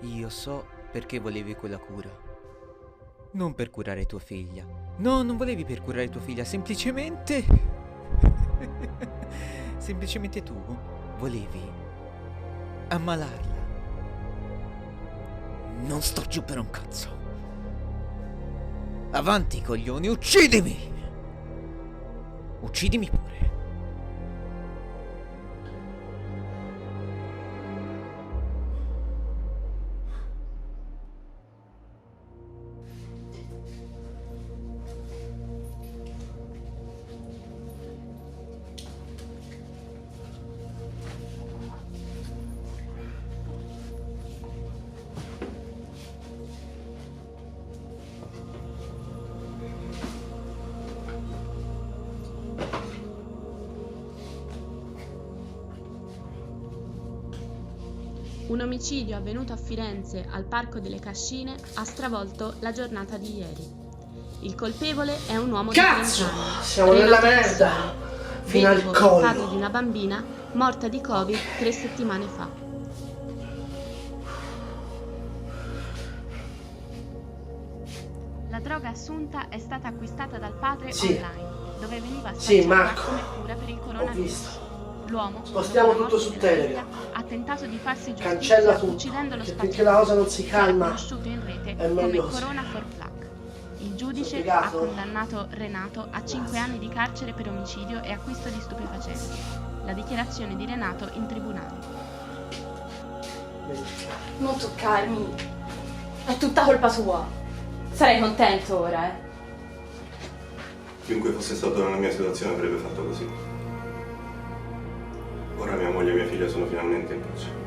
Io so perché volevi quella cura. Non per curare tua figlia. No, non volevi per curare tua figlia, semplicemente... semplicemente tu volevi ammalarla. Non sto giù per un cazzo. Avanti, coglioni, uccidimi! Uccidimi pure. Un omicidio avvenuto a Firenze al Parco delle Cascine ha stravolto la giornata di ieri. Il colpevole è un uomo Cazzo! di 30 anni. Siamo Renato nella merda! Cassini, Fino al vedovo e collo! padre di una bambina morta di Covid 3 settimane fa. La droga assunta è stata acquistata dal padre online, dove veniva spacciata come cura per il coronavirus. L'uomo, Spostiamo dopo la tutto morte su della Telegram. figlia, ha tentato di farsi Cancella giustizia tutto, uccidendo lo che spacciatore, finché la cosa non si che è calma conosciuto in rete è come meglio. Corona for Plaque. Il giudice ha Spiegato? condannato Renato a 5 anni di carcere per omicidio e acquisto di stupefacenti. La dichiarazione di Renato in tribunale. Non toccarmi. È tutta colpa sua. Sarei contento ora, eh. Chiunque fosse stato nella mia situazione avrebbe fatto così. Ora mia moglie e mia figlia sono finalmente in pace.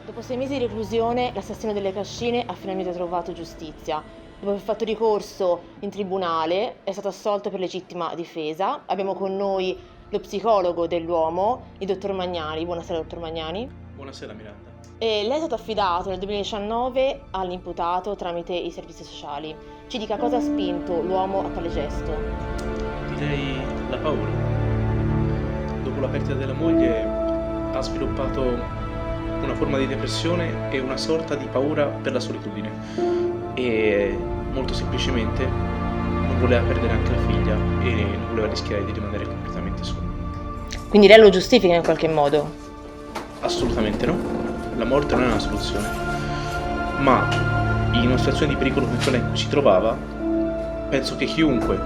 Dopo 6 mesi di reclusione, l'assassino delle Cascine ha finalmente trovato giustizia. Dopo aver fatto ricorso in tribunale, è stato assolto per legittima difesa. Abbiamo con noi lo psicologo dell'uomo, il dottor Magnani. Buonasera, dottor Magnani. Buonasera Miranda. E lei è stato affidato nel 2019 all'imputato tramite i servizi sociali. Ci dica cosa ha spinto l'uomo a tale gesto. Direi la paura. Dopo la perdita della moglie ha sviluppato una forma di depressione e una sorta di paura per la solitudine e molto semplicemente non voleva perdere anche la figlia e non voleva rischiare di rimanere completamente solo. Quindi lei lo giustifica in qualche modo? Assolutamente no, la morte non è una soluzione, ma in una situazione di pericolo come quella in cui si trovava, penso che chiunque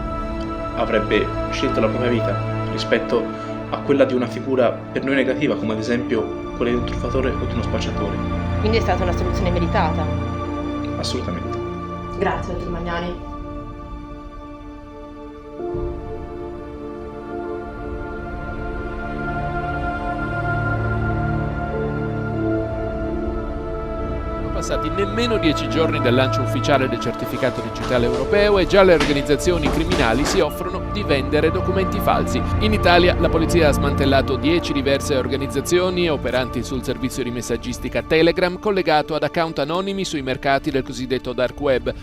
avrebbe scelto la propria vita rispetto a quella di una figura per noi negativa, come ad esempio quella di un truffatore o di uno spacciatore. Quindi è stata una soluzione meritata? Assolutamente. Grazie, dottor Magnani. Passati nemmeno 10 giorni dal lancio ufficiale del certificato digitale europeo e già le organizzazioni criminali si offrono di vendere documenti falsi. In Italia la polizia ha smantellato 10 diverse organizzazioni operanti sul servizio di messaggistica Telegram collegato ad account anonimi sui mercati del cosiddetto dark web.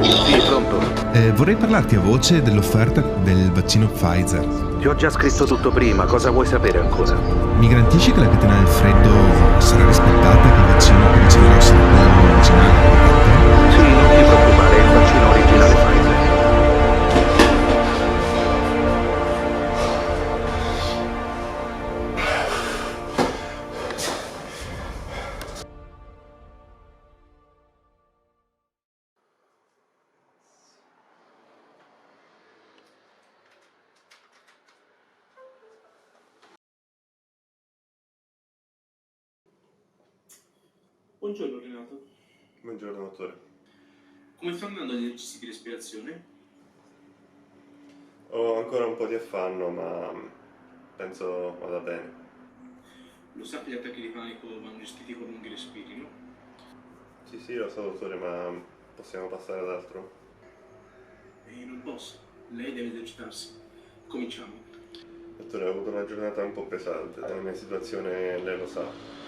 Sì, pronto. Vorrei parlarti a voce dell'offerta del vaccino Pfizer. Ti ho già scritto tutto prima, cosa vuoi sapere ancora? Mi garantisci che la catena del freddo sarà rispettata e che il vaccino che riceverò sarà quello originale? Sì, non ti preoccupare, è il vaccino originale Pfizer. Buongiorno Renato. Buongiorno, dottore. Come sta andando gli esercizi di respirazione? Ho ancora un po' di affanno, ma penso vada bene. Lo sa che gli attacchi di panico vanno gestiti con lunghi respiri, no? Sì, lo so, dottore, ma possiamo passare ad altro? E non posso. Lei deve esercitarsi. Cominciamo. Dottore, ho avuto una giornata un po' pesante. La mia situazione lei lo sa.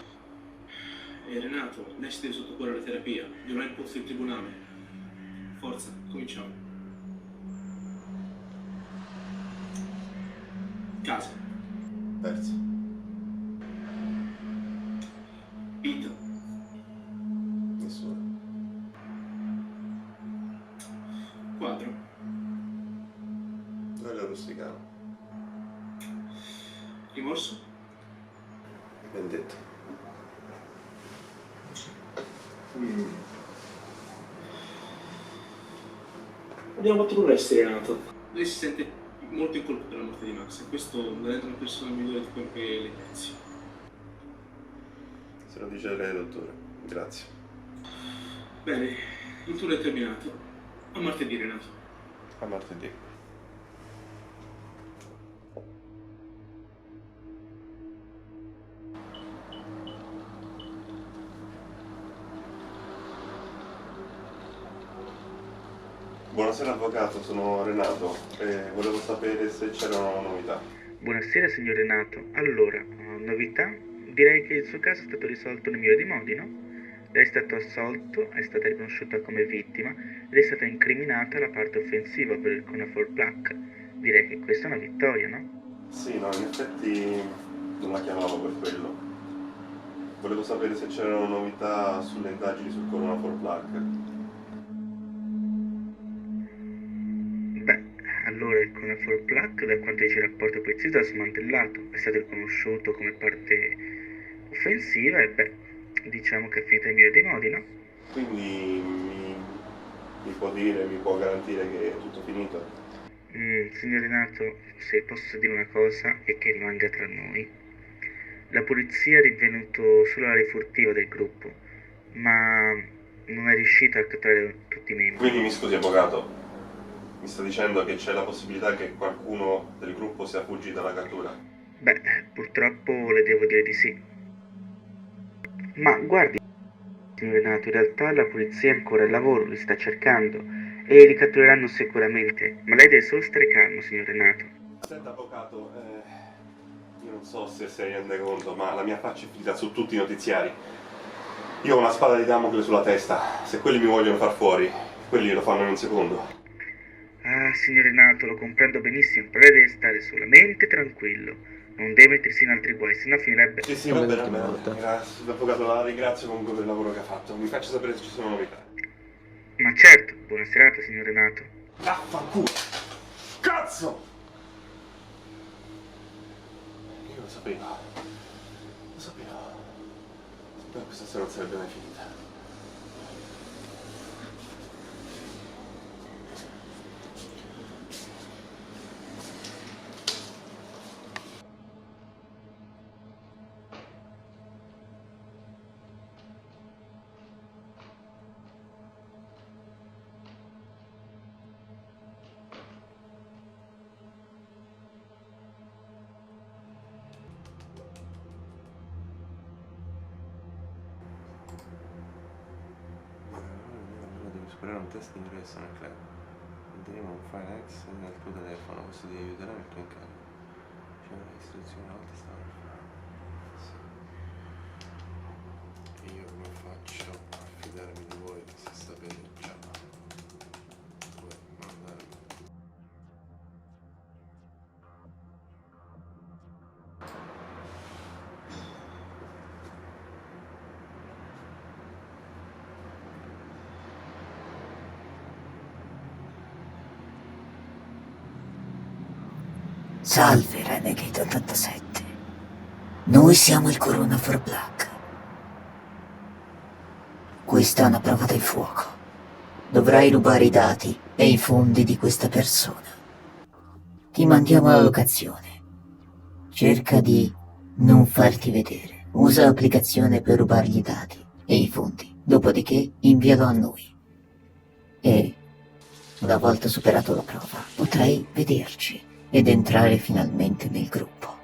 E Renato, lei si deve sottoporre alla terapia. Dovrà il posto in tribunale. Forza, cominciamo. Casa. Perso. Vita. Nessuno. Quadro. Quello rusticano. Rimorso. Vendetta. Abbiamo fatto l'arresto, Renato. Lei si sente molto in colpa per la morte di Max e questo la rende una persona migliore di quello che lei pensi. Se lo dice lei, dottore. Grazie. Bene, il tour è terminato. A martedì, Renato. A martedì. Buonasera avvocato, sono Renato e volevo sapere se c'erano novità. Buonasera signor Renato. Allora, novità? Direi che il suo caso è stato risolto nel migliore dei modi, no? Lei è stato assolto, è stata riconosciuta come vittima ed è stata incriminata la parte offensiva per il Cuneiform Plaque. Direi che questa è una vittoria, no? Sì, no, in effetti non la chiamavo per quello. Volevo sapere se c'erano novità sulle indagini sul Cuneiform Plaque. Beh, allora il Cuneiform Plaque, da quanto dice il rapporto polizia, è stato smantellato, è stato riconosciuto come parte offensiva e beh, diciamo che è finita nel migliore dei modi, no? Quindi mi può dire, mi può garantire che è tutto finito? Signor Renato, se posso dire una cosa e che rimanga tra noi, la polizia ha rinvenuto solo l'area furtiva del gruppo, ma non è riuscita a catturare tutti i membri. Quindi mi scusi avvocato, mi sta dicendo che c'è la possibilità che qualcuno del gruppo sia fuggito dalla cattura? Beh, purtroppo le devo dire di sì. Ma guardi, signor Renato, in realtà la polizia è ancora al lavoro, li sta cercando e li cattureranno sicuramente, ma lei deve solo stare calmo, signor Renato. Senta avvocato, io non so se si rende conto, ma la mia faccia è finita su tutti i notiziari. Io ho una spada di Damocle sulla testa, se quelli mi vogliono far fuori, quelli lo fanno in un secondo. Ah, signor Renato, lo comprendo benissimo, però lei deve stare solamente tranquillo. Non deve mettersi in altri guai, sennò finirebbe... Sì, va bene. Grazie, l'avvocato la ringrazio comunque per il lavoro che ha fatto. Mi faccia sapere se ci sono novità. Ma certo, buona serata, signor Renato. Vaffanculo! Cazzo! Io lo sapevo. Sapevo che questa storia non sarebbe mai finita. Superare un test di ingresso nel club. Vedremo un file X nel tuo telefono, questo ti aiuterà nel tuo incarico. C'è una istruzione a volte sta nel file. Sì. Io come faccio a fidarmi di voi se sapete già? Vuoi mandarmi? Salve Renegade 87. Noi siamo il Cuneiform Plaque. Questa è una prova del fuoco. Dovrai rubare i dati e i fondi di questa persona. Ti mandiamo la locazione. Cerca di non farti vedere. Usa l'applicazione per rubargli i dati e i fondi, dopodiché invialo a noi. E, una volta superato la prova, potrai vederci ed entrare finalmente nel gruppo.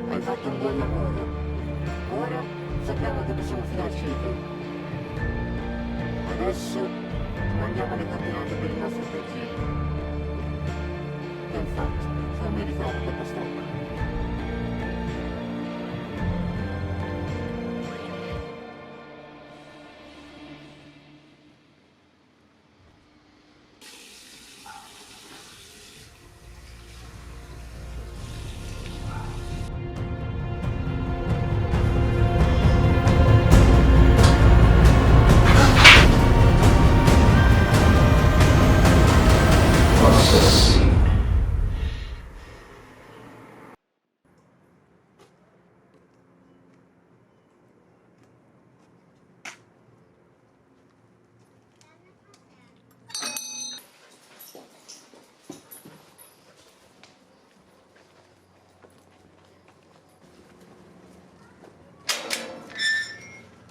Hai fatto un buon lavoro. Ora sappiamo che possiamo fidarci di te. Adesso mandiamo le coordinate per il nostro progetto. E infatti, fammi rifare questa storia.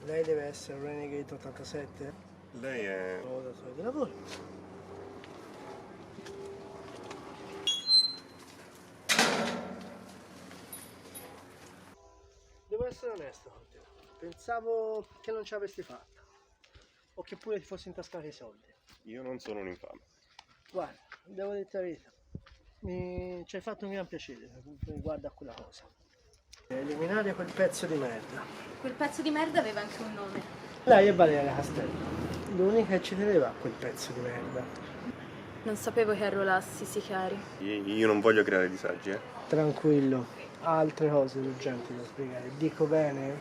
Lei deve essere un Renegade 87? Lei è... di lavoro. Devo essere onesto con te. Pensavo che non ce l'avresti fatta. O che pure ti fossi intascati i soldi. Io non sono un infame. Guarda, devo dirti la verità. Ci hai fatto un gran piacere riguardo a quella cosa. Eliminare quel pezzo di merda. Quel pezzo di merda aveva anche un nome. Lei è Valeria Castello. L'unica che ci teneva a quel pezzo di merda. Non sapevo che arruolassi sì chiari. Io non voglio creare disagi, eh. Tranquillo, altre cose urgenti da spiegare. Dico bene?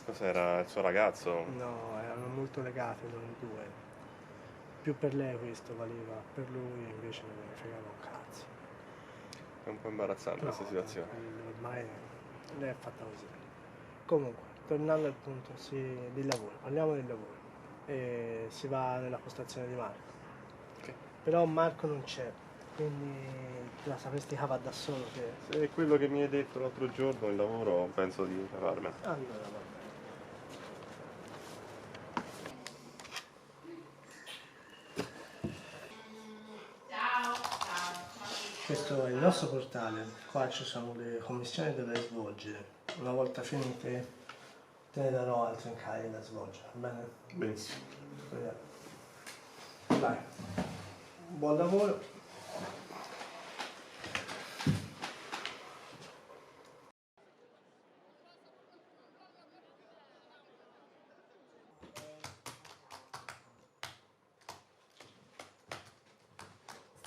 Cos'era il suo ragazzo? No, erano molto legati loro due. Più per lei questo valeva, per lui invece non me ne fregava un cazzo. È un po' imbarazzante questa situazione. Ormai lei è fatta così. Comunque, tornando al punto del lavoro, parliamo del lavoro. E si va nella postazione di Marco. Okay. Però Marco non c'è, quindi te la sapresti cavare da solo te. Se è quello che mi hai detto l'altro giorno, il lavoro, penso di cavarmela. Allora, va. Questo è il nostro portale, qua ci sono le commissioni da svolgere. Una volta finite te ne darò altri incarichi da svolgere, va bene? Benissimo. Vai, buon lavoro.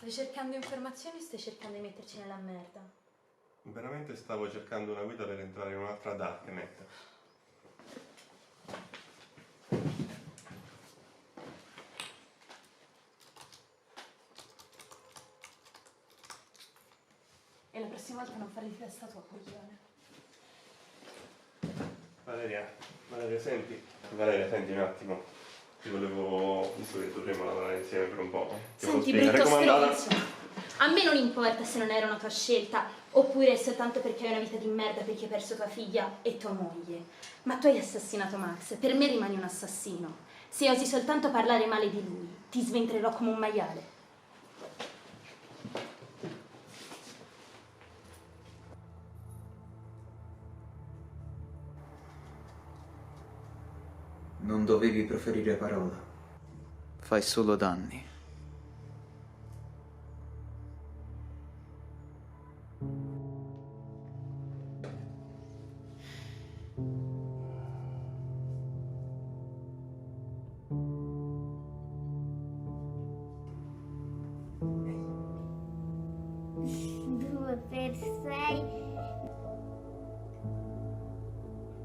Stai cercando informazioni o stai cercando di metterci nella merda? Veramente stavo cercando una guida per entrare in un'altra darknet. E la prossima volta non fare di testa tua, coglione. Valeria, senti un attimo. Ti volevo, visto che dovremmo lavorare insieme per un po'. Senti, brutto stronzo. A me non importa se non era una tua scelta, oppure soltanto perché hai una vita di merda perché hai perso tua figlia e tua moglie. Ma tu hai assassinato Max, per me rimani un assassino. Se osi soltanto parlare male di lui, ti sventrerò come un maiale. Non dovevi proferire parola. Fai solo danni.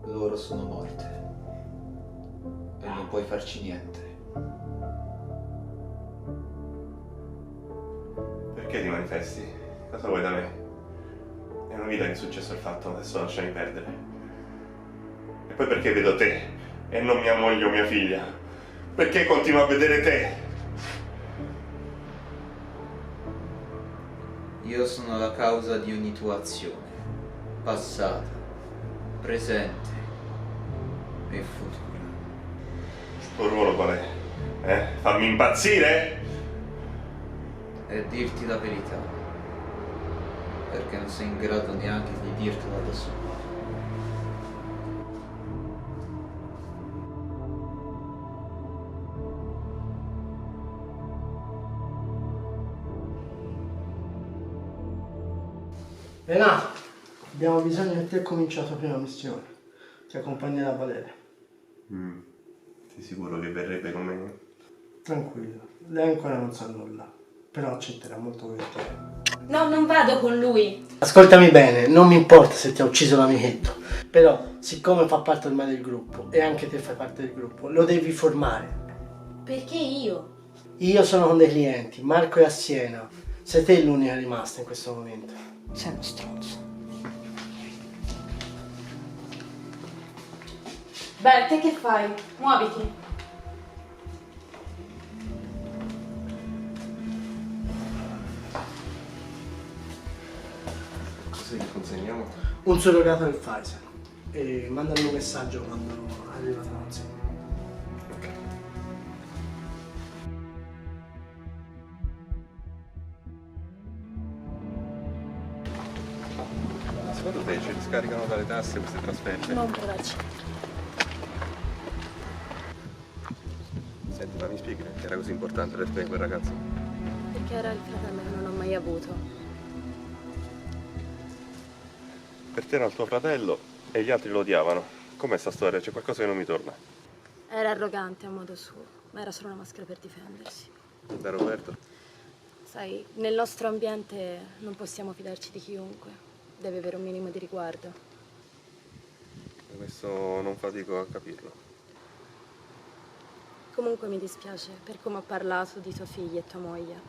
Loro sono morte. E non puoi farci niente. Perché ti manifesti? Cosa vuoi da me? È una vita che è successo il fatto, adesso lasciami perdere. E poi perché vedo te e non mia moglie o mia figlia? Perché continuo a vedere te? Io sono la causa di ogni tua azione. Passata, presente e futura. Il tuo ruolo qual è? Farmi impazzire? È dirti la verità, perché non sei in grado neanche di dirtela da solo. Renato, abbiamo bisogno che te cominci la tua prima missione. Ti accompagnerà Valeria. Sei sicuro che verrebbe con me? Tranquillo, lei ancora non sa nulla, però accetterà molto volentieri. No, non vado con lui. Ascoltami bene, non mi importa se ti ha ucciso l'amichetto, però siccome fa parte ormai del gruppo e anche te fai parte del gruppo, lo devi formare. Perché io? Io sono con dei clienti, Marco è a Siena, sei te l'unica rimasta in questo momento. Sei uno stronzo. Beh, te che fai? Muoviti. Cos'è che consegniamo? Un surrogato del Pfizer e mandami un messaggio quando arriva la consegna. Secondo te ci riscaricano dalle tasse queste trasferte? Non provarci. Senti, ma mi spieghi perché era così importante per te quel ragazzo? Perché era il fratello che non ho mai avuto. Per te era il tuo fratello e gli altri lo odiavano. Com'è sta storia? C'è qualcosa che non mi torna. Era arrogante a modo suo, ma era solo una maschera per difendersi. Da Roberto? Sai, nel nostro ambiente non possiamo fidarci di chiunque. Deve avere un minimo di riguardo. Questo non fatico a capirlo. Comunque mi dispiace per come ho parlato di tua figlia e tua moglie.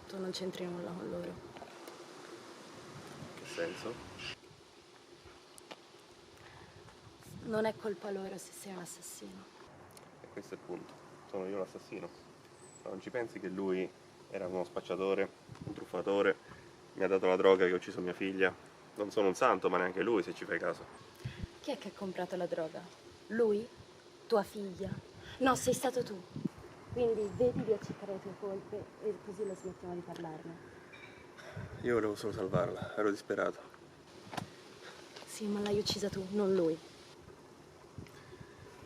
Tu non c'entri nulla con loro. Che senso? Non è colpa loro se sei un assassino. E questo è il punto. Sono io l'assassino. Ma non ci pensi che lui era uno spacciatore, un truffatore, mi ha dato la droga che ha ucciso mia figlia? Non sono un santo, ma neanche lui, se ci fai caso. Chi è che ha comprato la droga? Lui? Tua figlia? No, sei stato tu. Quindi vedi di accettare le tue colpe e così la smettiamo di parlarne. Io volevo solo salvarla, ero disperato. Sì, ma l'hai uccisa tu, non lui.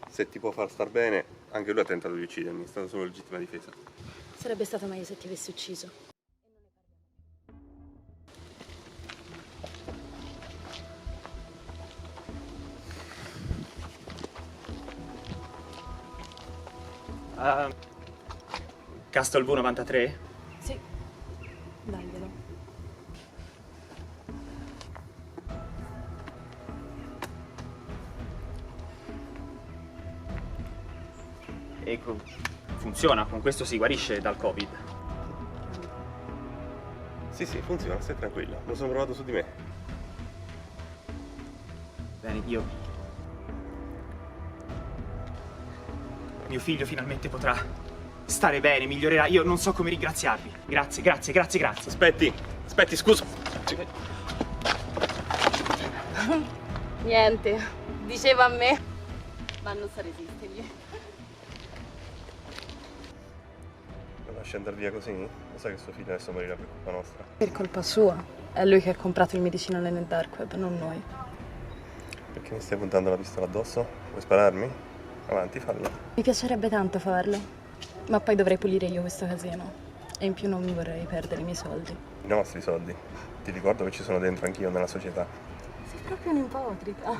Se ti può far star bene, anche lui ha tentato di uccidermi, è stata solo legittima difesa. Sarebbe stato meglio se ti avessi ucciso. Castle V93? Sì, daglielo. E funziona, con questo si guarisce dal Covid. Sì, funziona, stai tranquillo, lo sono provato su di me. Bene, mio figlio finalmente potrà stare bene, migliorerà. Io non so come ringraziarvi. Grazie. Aspetti, scusa. Niente, diceva a me. Ma non sa resistergli. lascia andare via così? Lo sai che suo figlio adesso morirà per colpa nostra? Per colpa sua. È lui che ha comprato il medicinale nel dark web, non noi. Perché mi stai puntando la pistola addosso? Vuoi spararmi? Avanti, fallo. Mi piacerebbe tanto farlo, ma poi dovrei pulire io questo casino. E in più non vorrei perdere i miei soldi. I nostri soldi. Ti ricordo che ci sono dentro anch'io nella società. Sei proprio un'ipocrita.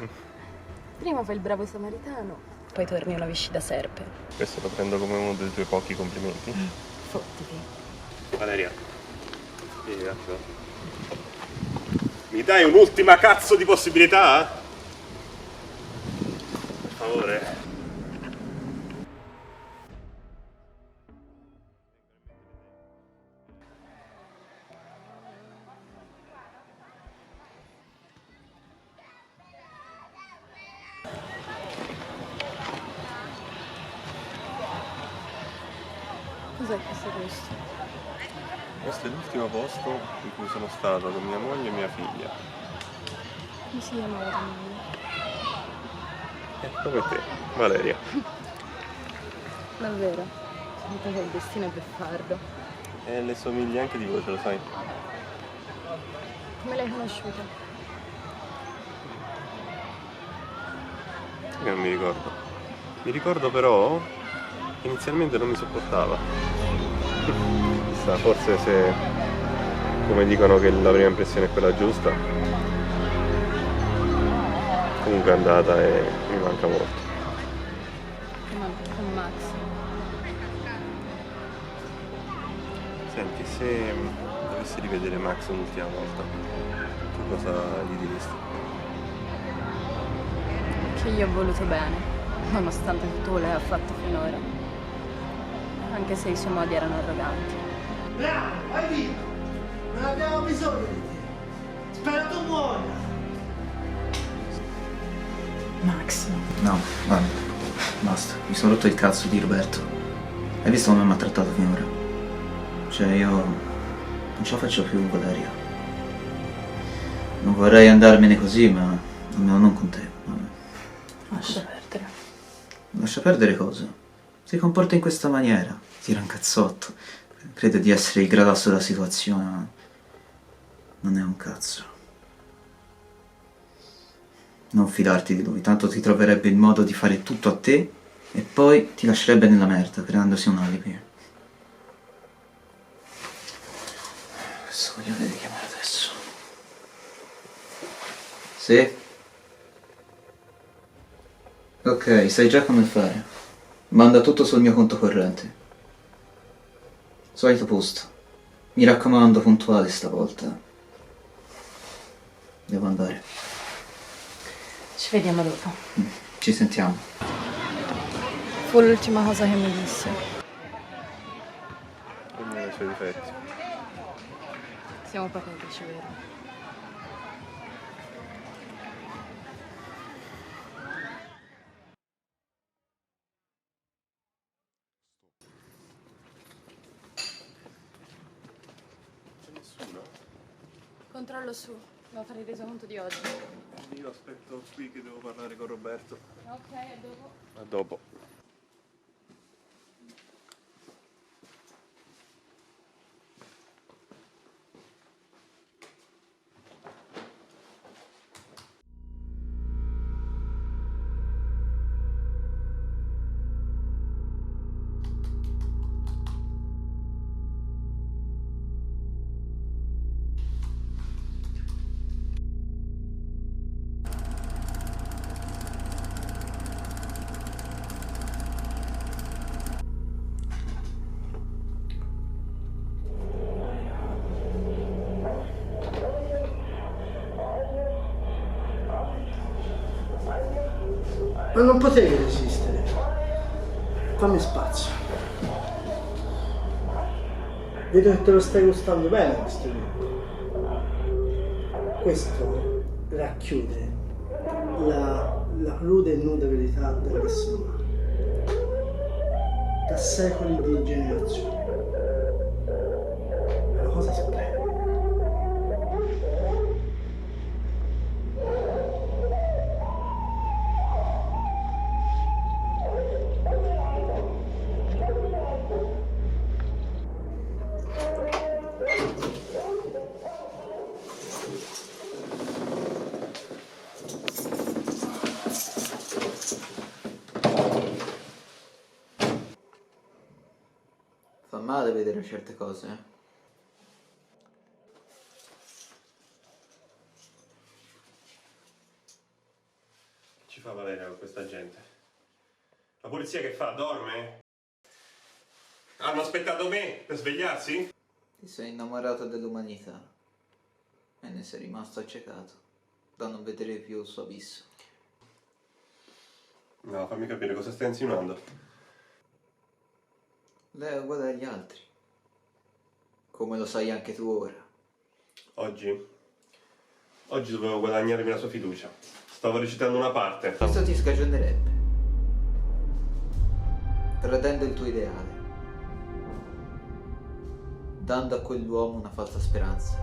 Prima fai il bravo samaritano, poi torni una viscida serpe. Questo lo prendo come uno dei tuoi pochi complimenti. Fottiti. Valeria, vieni un attimo. Mi dai un'ultima cazzo di possibilità? Per favore. Cos'è questo posto? Questo è l'ultimo posto in cui sono stato con mia moglie e mia figlia. Come si chiamava tua moglie? Come te, Valeria. Davvero? Sento che il destino è beffardo. E le somiglia anche di voce, lo sai? Come l'hai conosciuta? Io non mi ricordo. Mi ricordo però che inizialmente non mi sopportava. Chissà, forse se, come dicono che la prima impressione è quella giusta, comunque è andata e mi manca molto. Con Max. Senti, se dovessi rivedere Max un'ultima volta, tu cosa gli diresti? Che gli ho voluto bene, nonostante tutto quello che ha fatto finora. Anche se i suoi modi erano arroganti. Bravo, vai via! Non abbiamo bisogno di te! Spero tu muoia! Max. No, guarda, basta. Mi sono rotto il cazzo di Roberto. Hai visto come mi ha trattato finora? Cioè, io non ce la faccio più, Valeria. Non vorrei andarmene così, ma almeno non con te. Lascia perdere. Lascia perdere cosa? Si comporta in questa maniera, tira un cazzotto, crede di essere il gradasso della situazione, ma non è un cazzo. Non fidarti di lui, tanto ti troverebbe il modo di fare tutto a te e poi ti lascerebbe nella merda, creandosi un alibi. Questo coglione devi chiamare adesso. Sì? Ok, sai già come fare. Manda tutto sul mio conto corrente. Solito posto. Mi raccomando, puntuale stavolta. Devo andare. Ci vediamo dopo. Ci sentiamo. Fu l'ultima cosa che mi disse. Ognuno ha i suoi difetti. Siamo patetici, vero? Controllo su, devo fare il resoconto di oggi. Io aspetto qui che devo parlare con Roberto. Ok, a dopo. A dopo. Ma non potevi resistere. Fammi spazio. Vedo che te lo stai gustando bene questo libro. Questo racchiude la cruda e nuda verità dell'essere umano. Da secoli di generazioni. È una cosa splendida. Fa male vedere certe cose, eh? Ci fa Valeria con questa gente? La polizia che fa? Dorme? Hanno aspettato me per svegliarsi? Ti sei innamorato dell'umanità e ne sei rimasto accecato da non vedere più il suo abisso. No, fammi capire cosa stai insinuando. Lei è uguale agli altri, come lo sai anche tu ora. Oggi dovevo guadagnarmi la sua fiducia. Stavo recitando una parte. Questo ti scagionerebbe, tradendo il tuo ideale, dando a quell'uomo una falsa speranza,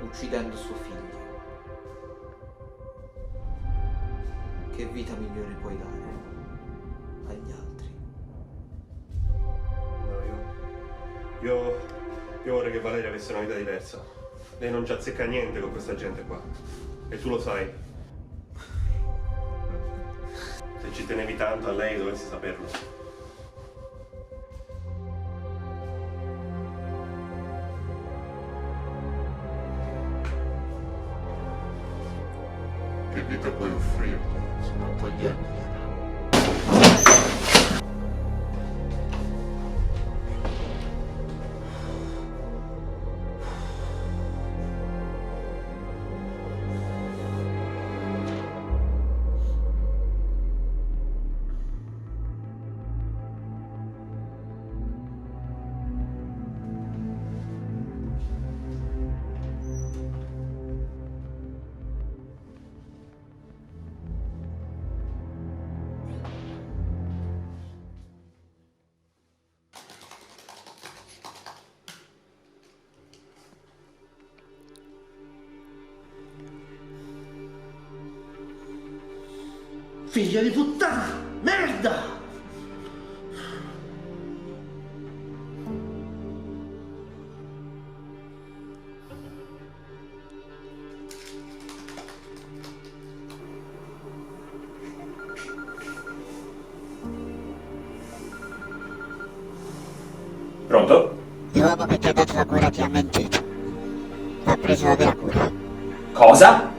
uccidendo suo figlio. Che vita migliore puoi dare agli altri? No, io vorrei che Valeria avesse una vita diversa. Lei non ci azzecca niente con questa gente qua. E tu lo sai. Se ci tenevi tanto a lei dovresti saperlo. Che vita puoi offrirmi se non togliermi? Figlia di puttana! Merda! Pronto? L'uomo che ti ha dato la cura ti ha mentito. Ha preso la vera cura. Cosa?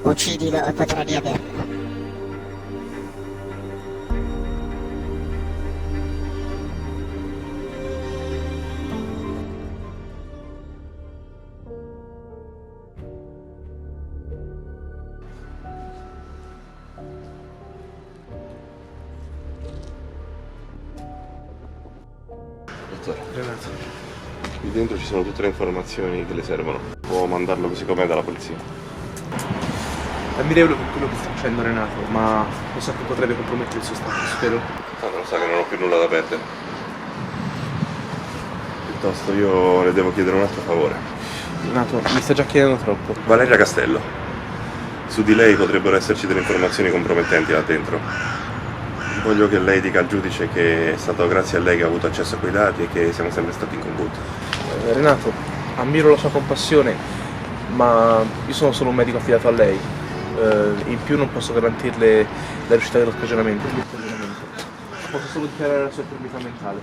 Uccidilo e potrai riaverla. Dottore. Renato. Qui dentro ci sono tutte le informazioni che le servono. Può mandarlo così com'è dalla polizia. Ammirevole per quello che sta facendo Renato, ma lo so che potrebbe compromettere il suo status, vero? No, lo sa che non ho più nulla da perdere. Piuttosto io le devo chiedere un altro favore. Renato, mi sta già chiedendo troppo. Valeria Castello. Su di lei potrebbero esserci delle informazioni compromettenti là dentro. Voglio che lei dica al giudice che è stato grazie a lei che ha avuto accesso a quei dati e che siamo sempre stati in combutta. Renato, ammiro la sua compassione, ma io sono solo un medico affidato a lei. In più non posso garantirle la riuscita dello scagionamento. Posso solo dichiarare la sua infermità mentale.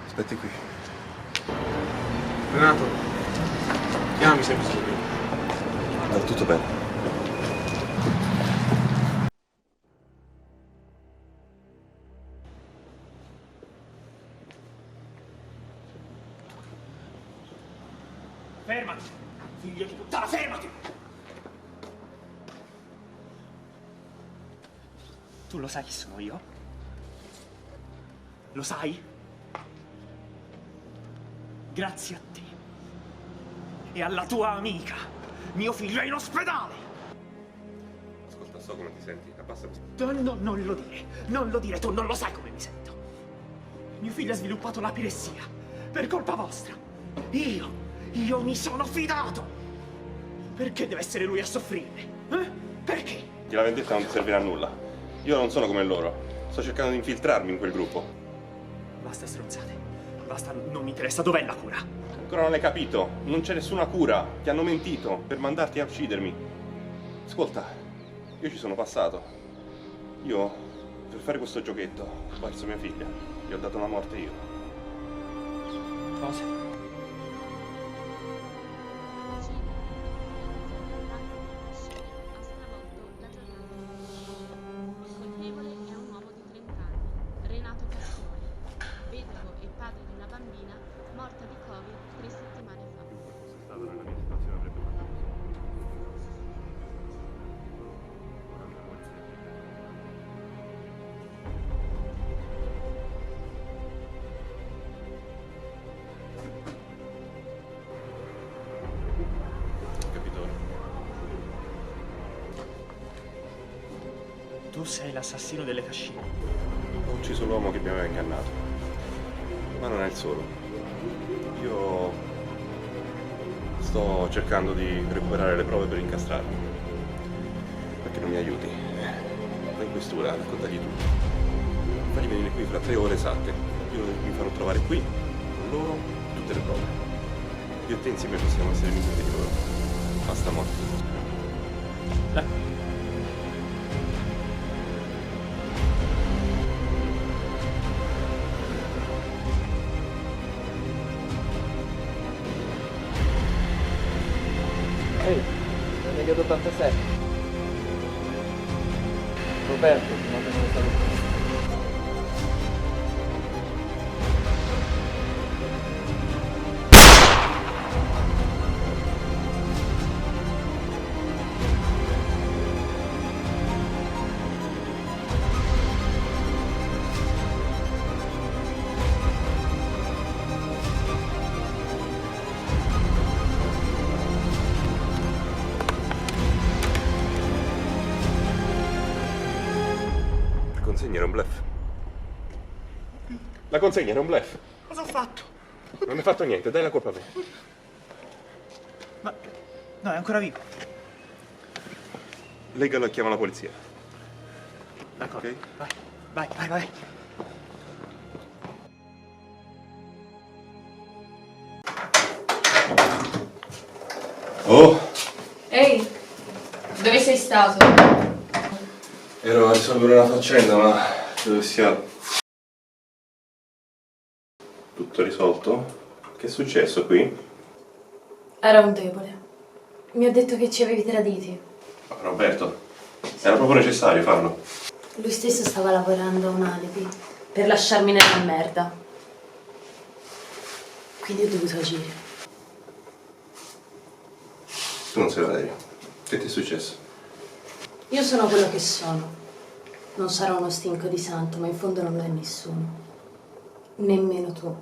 Aspetti qui. Renato, chiamami se hai bisogno. Va tutto bene. Fermati! Figlio di puttana, fermati! Tu lo sai chi sono io? Lo sai? Grazie a te e alla tua amica, mio figlio è in ospedale! Ascolta, so come ti senti. Abbassa questo. Non lo dire, non lo dire, tu non lo sai come mi sento. Mio figlio ha sviluppato l'apiressia per colpa vostra. Io mi sono fidato! Perché deve essere lui a soffrire? Perché? Che la vendetta non ti servirà a nulla. Io non sono come loro. Sto cercando di infiltrarmi in quel gruppo. Basta stronzate. Basta, non mi interessa. Dov'è la cura? Ancora non hai capito. Non c'è nessuna cura. Ti hanno mentito per mandarti a uccidermi. Ascolta, io ci sono passato. Io, per fare questo giochetto, ho perso mia figlia. Gli ho dato la morte io. Cosa? Il colpevole è un uomo di 30 anni, Renato Castioli, vedovo e padre di una bambina morta di Covid 3 settimane fa. Sono stato nella mia situazione avrebbe fatto così. Ora mia moglie è Capitolo. Tu sei l'assassino delle cascine. Ho ucciso l'uomo che mi aveva ingannato. Ma non è il solo. Io sto cercando di recuperare le prove per incastrarmi. Perché non mi aiuti? Vai in questura, raccontagli tutto. Fagli venire qui fra 3 ore esatte. Io mi farò trovare qui, con loro, tutte le prove. Io e te insieme possiamo essere migliori di loro. Basta morte. Ehi, Renegato 87. Roberto, ti mandano le salute. Era un bluff. La consegna era un bluff. Cosa ho fatto? Non hai fatto niente, dai la colpa a me. Ma no, è ancora vivo. Legalo e chiama la polizia. D'accordo. Ok? Vai. Oh, Ehi, dove sei stato? ero a risolvere una faccenda, ma dove sia tutto risolto? Che è successo qui? Era un debole. Mi ha detto che ci avevi traditi. Ma Roberto, era proprio necessario farlo. Lui stesso stava lavorando a un alibi per lasciarmi nella merda. Quindi ho dovuto agire. Tu non sei Valerio. Che ti è successo? Io sono quello che sono. Non sarò uno stinco di santo, ma in fondo non lo è nessuno. Nemmeno tu.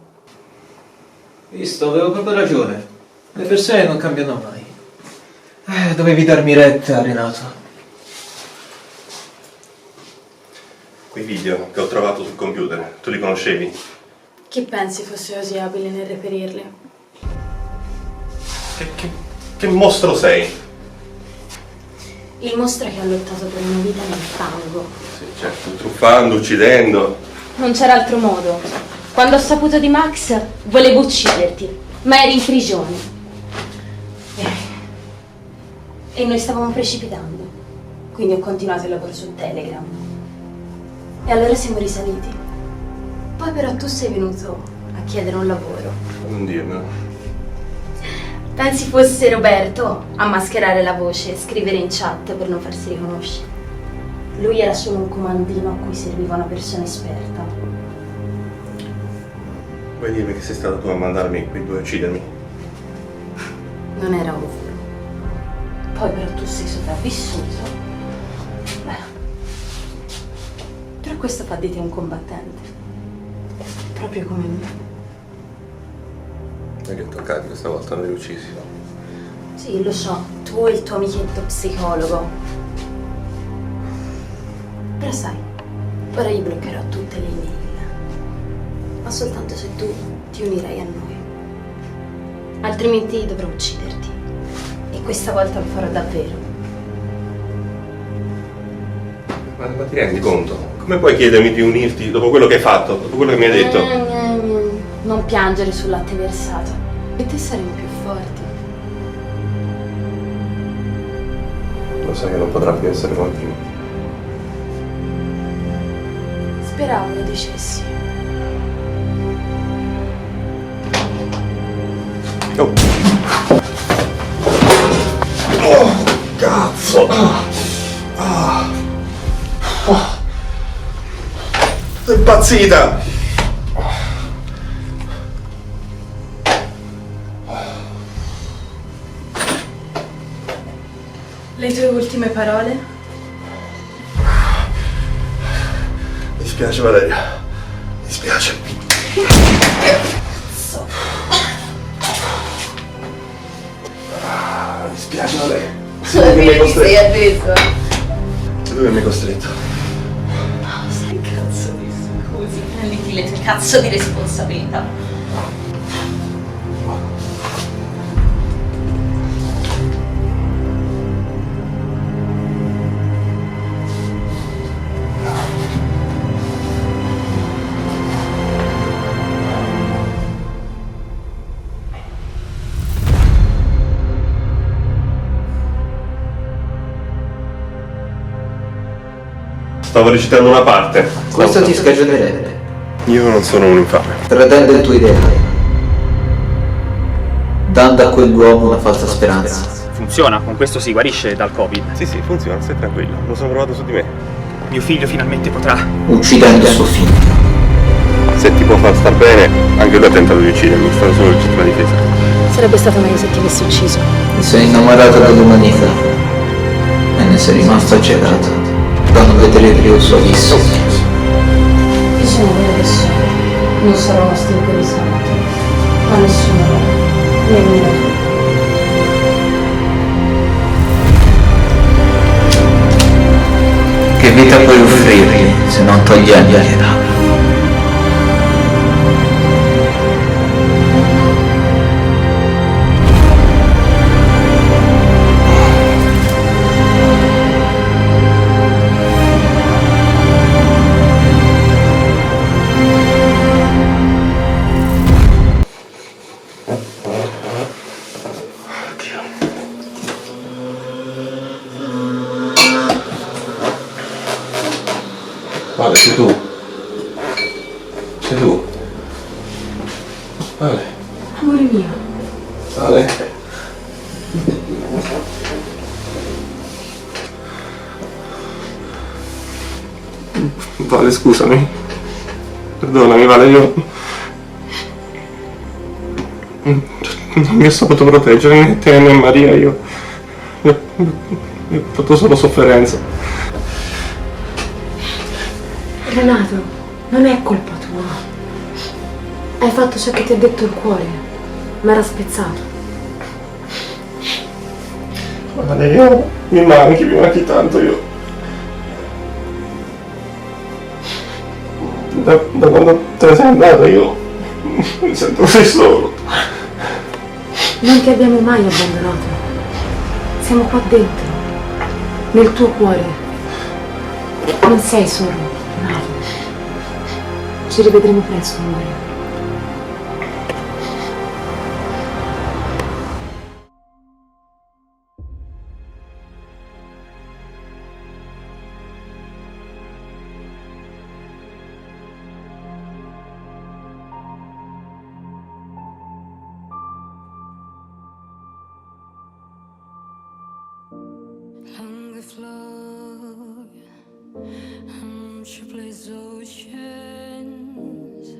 Visto, avevo proprio ragione. Le persone non cambiano mai. Dovevi darmi retta, Renato. Quei video che ho trovato sul computer, tu li conoscevi? Chi pensi fosse così abile nel reperirli? Che mostro sei? Il mostro che ha lottato per una vita nel fango. Sì, certo, truffando, uccidendo. Non c'era altro modo. Quando ho saputo di Max, volevo ucciderti, ma eri in prigione. E noi stavamo precipitando. Quindi ho continuato il lavoro su Telegram. E allora siamo risaliti. Poi però tu sei venuto a chiedere un lavoro. Non dirmelo. Pensi fosse Roberto a mascherare la voce e scrivere in chat per non farsi riconoscere. Lui era solo un comandino a cui serviva una persona esperta. Vuoi dirmi che sei stato tu a mandarmi quei due a uccidermi? Non era ovvio. Poi però tu sei sopravvissuto. Beh. Però questo fa di te un combattente. Proprio come me. Mi hai toccati questa volta, non li hai uccisi. Sì, lo so, tu e il tuo amichetto psicologo. Però sai, ora gli bloccherò tutte le email. Ma soltanto se tu ti unirai a noi. Altrimenti dovrò ucciderti. E questa volta lo farò davvero. Ma ti rendi conto? Come puoi chiedermi di unirti dopo quello che hai fatto, dopo quello che mi hai detto? Non piangere sul latte versato. E te saremo più forti. Lo sai che non potrà più essere come prima. Speravo lo dicessi. Oh! Oh, cazzo! Sei impazzita! Le tue ultime parole? Mi dispiace, Valeria. Mi dispiace. Mi dispiace, Valeria. Sei tu che mi hai costretto. Sei tu che mi hai costretto. Sai cazzo di scusi, prenditi le tue cazzo di responsabilità. Stavo recitando una parte. Questo ti scagionerebbe. Io non sono un infame. Tradendo il tuo ideale. Dando a quell'uomo una falsa speranza. Funziona, con questo si guarisce dal Covid. Sì, funziona, stai tranquillo. Lo sono provato su di me. Mio figlio finalmente potrà. Uccidendo il suo figlio. Se ti può far star bene, anche lui ha tentato di uccidermi, è stata solo legittima difesa. Sarebbe stato meglio se ti avessi ucciso. Mi sono innamorato dell'umanità. E ne sei rimasto accecato. Da non vedere più il suo viso. Io sono quello che sono. Non sarò uno stinco di santo. Ma nessuno lo è. Nemmeno tu. Che vita puoi offrirgli se non togliendogli l'età? Vale, sei tu. Sei tu. Vale. Amore mio. Vale. Vale, scusami. Perdonami, Vale, io... non mi ho saputo proteggere né te né Maria, io ho fatto solo sofferenza. Renato, non è colpa tua. Hai fatto ciò che ti ha detto il cuore. Ma era spezzato. Vale, io mi manchi tanto, io. Da quando te ne sei andata io mi sento così solo. Non ti abbiamo mai abbandonato. Siamo qua dentro. Nel tuo cuore. Non sei solo. Ci rivedremo presto, amore.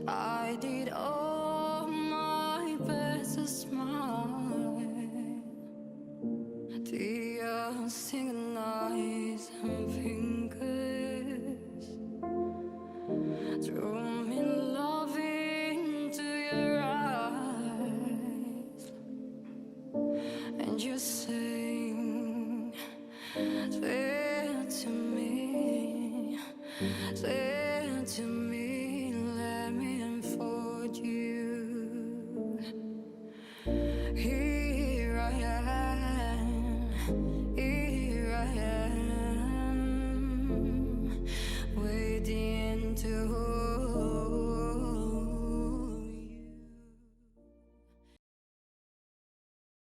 I did all my best to smile. Tears singing eyes and fingers drew me love into your eyes, and you sing, say to me, say to me.